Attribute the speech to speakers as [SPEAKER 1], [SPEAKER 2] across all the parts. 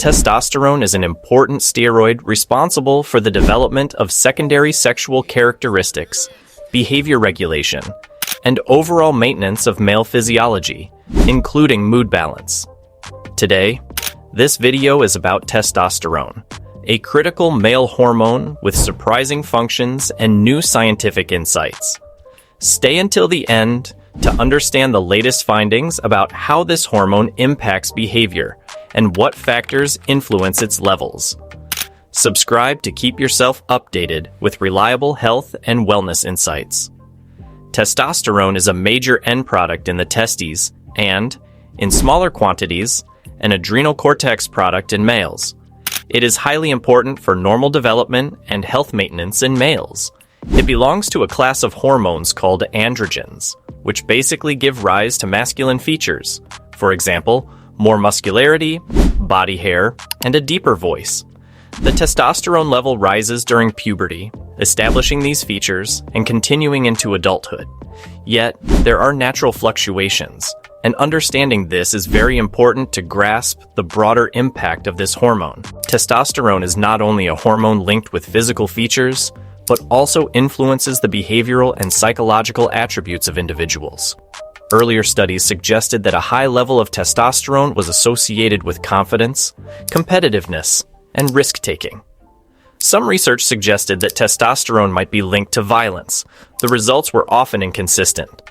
[SPEAKER 1] Testosterone is an important steroid responsible for the development of secondary sexual characteristics, behavior regulation, and overall maintenance of male physiology, including mood balance. Today, this video is about testosterone, a critical male hormone with surprising functions and new scientific insights. Stay until the end to understand the latest findings about how this hormone impacts behavior and what factors influence its levels. Subscribe to keep yourself updated with reliable health and wellness insights. Testosterone is a major end product in the testes and, in smaller quantities, an adrenal cortex product in males. It is highly important for normal development and health maintenance in males. It belongs to a class of hormones called androgens, which basically give rise to masculine features. For example, more muscularity, body hair, and a deeper voice. The testosterone level rises during puberty, establishing these features and continuing into adulthood. Yet, there are natural fluctuations, and understanding this is very important to grasp the broader impact of this hormone. Testosterone is not only a hormone linked with physical features, but also influences the behavioral and psychological attributes of individuals. Earlier studies suggested that a high level of testosterone was associated with confidence, competitiveness, and risk-taking. Some research suggested that testosterone might be linked to violence. The results were often inconsistent.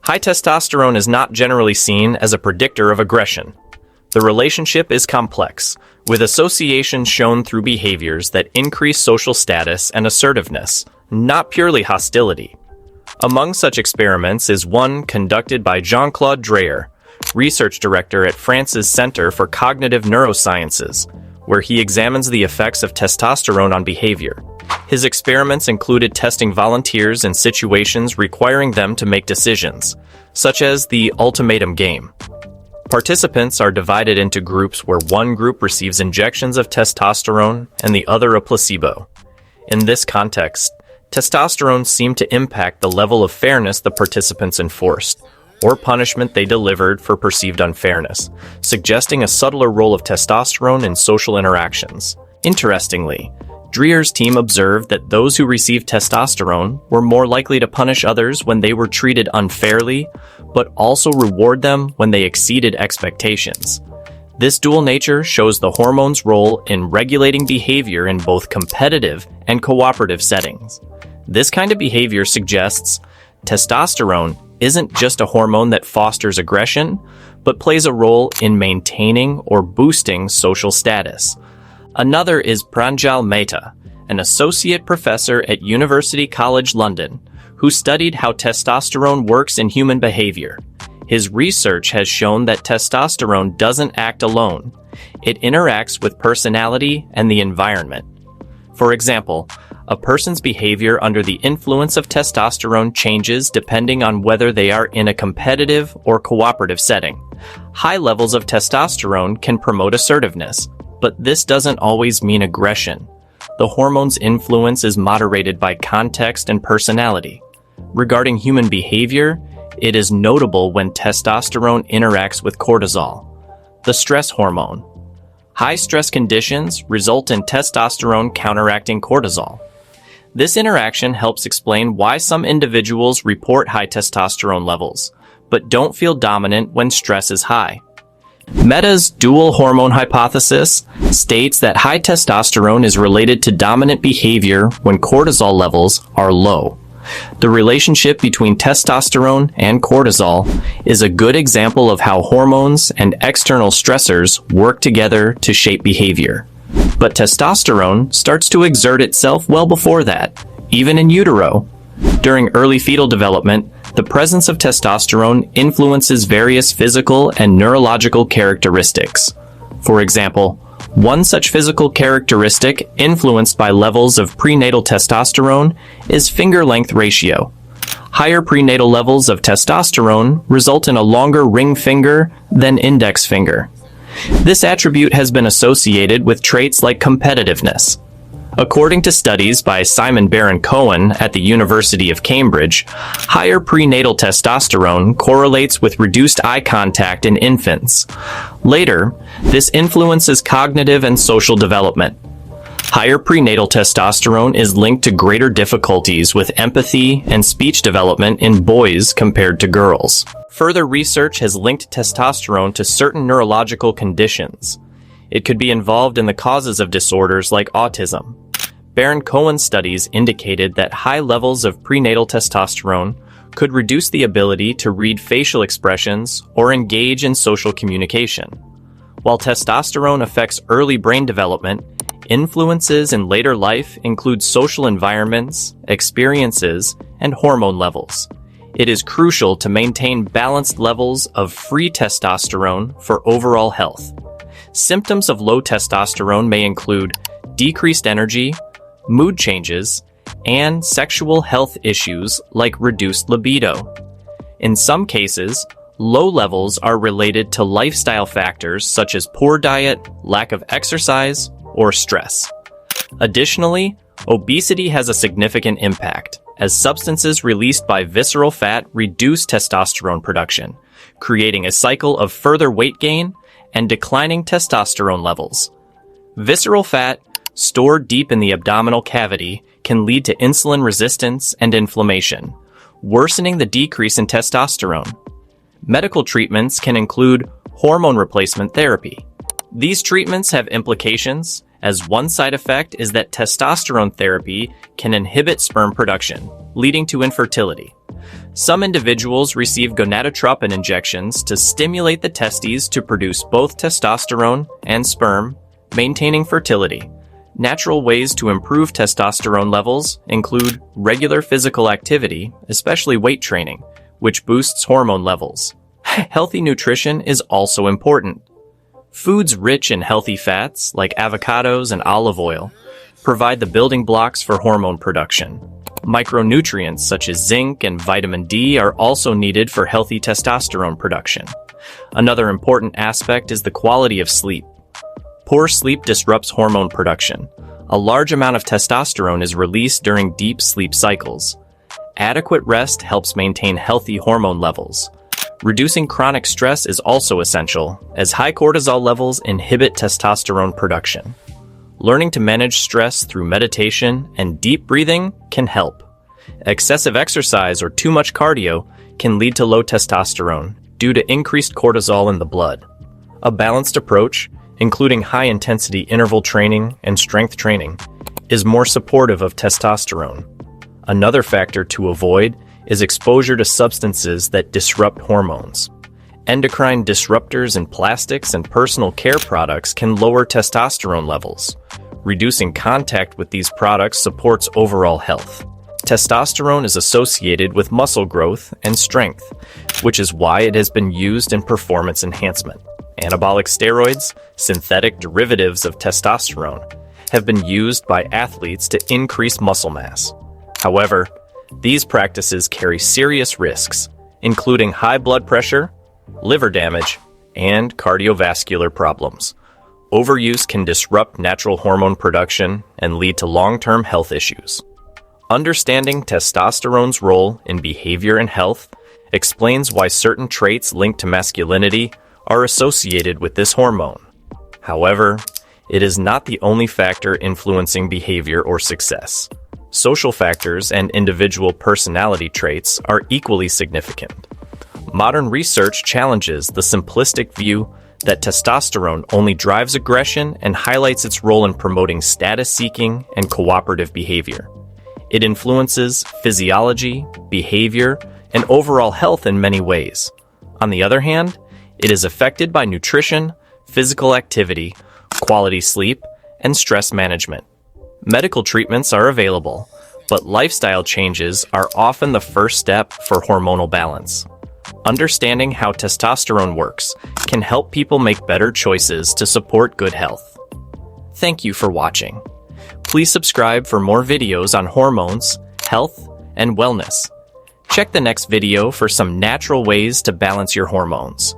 [SPEAKER 1] High testosterone is not generally seen as a predictor of aggression. The relationship is complex, with associations shown through behaviors that increase social status and assertiveness, not purely hostility. Among such experiments is one conducted by Jean-Claude Dreyer, research director at France's Center for Cognitive Neurosciences, where he examines the effects of testosterone on behavior. His experiments included testing volunteers in situations requiring them to make decisions, such as the ultimatum game. Participants are divided into groups where one group receives injections of testosterone and the other a placebo. In this context, testosterone seemed to impact the level of fairness the participants enforced, or punishment they delivered for perceived unfairness, suggesting a subtler role of testosterone in social interactions. Interestingly, Dreyer's team observed that those who received testosterone were more likely to punish others when they were treated unfairly, but also reward them when they exceeded expectations. This dual nature shows the hormone's role in regulating behavior in both competitive and cooperative settings. This kind of behavior suggests testosterone isn't just a hormone that fosters aggression, but plays a role in maintaining or boosting social status. Another is Pranjal Mehta, an associate professor at University College London, who studied how testosterone works in human behavior. His research has shown that testosterone doesn't act alone. It interacts with personality and the environment. For example, a person's behavior under the influence of testosterone changes depending on whether they are in a competitive or cooperative setting. High levels of testosterone can promote assertiveness, but this doesn't always mean aggression. The hormone's influence is moderated by context and personality. Regarding human behavior, it is notable when testosterone interacts with cortisol, the stress hormone. High stress conditions result in testosterone counteracting cortisol. This interaction helps explain why some individuals report high testosterone levels, but don't feel dominant when stress is high. Mehta's dual hormone hypothesis states that high testosterone is related to dominant behavior when cortisol levels are low. The relationship between testosterone and cortisol is a good example of how hormones and external stressors work together to shape behavior. But testosterone starts to exert itself well before that, even in utero. During early fetal development, the presence of testosterone influences various physical and neurological characteristics. For example, one such physical characteristic influenced by levels of prenatal testosterone is finger length ratio. Higher prenatal levels of testosterone result in a longer ring finger than index finger. This attribute has been associated with traits like competitiveness. According to studies by Simon Baron-Cohen at the University of Cambridge, higher prenatal testosterone correlates with reduced eye contact in infants. Later, this influences cognitive and social development. Higher prenatal testosterone is linked to greater difficulties with empathy and speech development in boys compared to girls. Further research has linked testosterone to certain neurological conditions. It could be involved in the causes of disorders like autism. Baron-Cohen studies indicated that high levels of prenatal testosterone could reduce the ability to read facial expressions or engage in social communication. While testosterone affects early brain development, influences in later life include social environments, experiences, and hormone levels. It is crucial to maintain balanced levels of free testosterone for overall health. Symptoms of low testosterone may include decreased energy, mood changes, and sexual health issues like reduced libido. In some cases, low levels are related to lifestyle factors such as poor diet, lack of exercise, or stress. Additionally, obesity has a significant impact, as substances released by visceral fat reduce testosterone production, creating a cycle of further weight gain and declining testosterone levels. Visceral fat, stored deep in the abdominal cavity, can lead to insulin resistance and inflammation, worsening the decrease in testosterone. Medical treatments can include hormone replacement therapy. These treatments have implications, as one side effect is that testosterone therapy can inhibit sperm production, leading to infertility. Some individuals receive gonadotropin injections to stimulate the testes to produce both testosterone and sperm, maintaining fertility. Natural ways to improve testosterone levels include regular physical activity, especially weight training, which boosts hormone levels. Healthy nutrition is also important. Foods rich in healthy fats, like avocados and olive oil, provide the building blocks for hormone production. Micronutrients such as zinc and vitamin D are also needed for healthy testosterone production. Another important aspect is the quality of sleep. Poor sleep disrupts hormone production. A large amount of testosterone is released during deep sleep cycles. Adequate rest helps maintain healthy hormone levels. Reducing chronic stress is also essential, as high cortisol levels inhibit testosterone production. Learning to manage stress through meditation and deep breathing can help. Excessive exercise or too much cardio can lead to low testosterone due to increased cortisol in the blood. A balanced approach, including high-intensity interval training and strength training, is more supportive of testosterone. Another factor to avoid is exposure to substances that disrupt hormones. Endocrine disruptors in plastics and personal care products can lower testosterone levels. Reducing contact with these products supports overall health. Testosterone is associated with muscle growth and strength, which is why it has been used in performance enhancement. Anabolic steroids, synthetic derivatives of testosterone, have been used by athletes to increase muscle mass. However, these practices carry serious risks, including high blood pressure, liver damage, and cardiovascular problems. Overuse can disrupt natural hormone production and lead to long-term health issues. Understanding testosterone's role in behavior and health explains why certain traits linked to masculinity are associated with this hormone. However, it is not the only factor influencing behavior or success. Social factors and individual personality traits are equally significant. Modern research challenges the simplistic view that testosterone only drives aggression and highlights its role in promoting status-seeking and cooperative behavior. It influences physiology, behavior, and overall health in many ways. On the other hand, it is affected by nutrition, physical activity, quality sleep, and stress management. Medical treatments are available, but lifestyle changes are often the first step for hormonal balance. Understanding how testosterone works can help people make better choices to support good health. Thank you for watching. Please subscribe for more videos on hormones, health, and wellness. Check the next video for some natural ways to balance your hormones.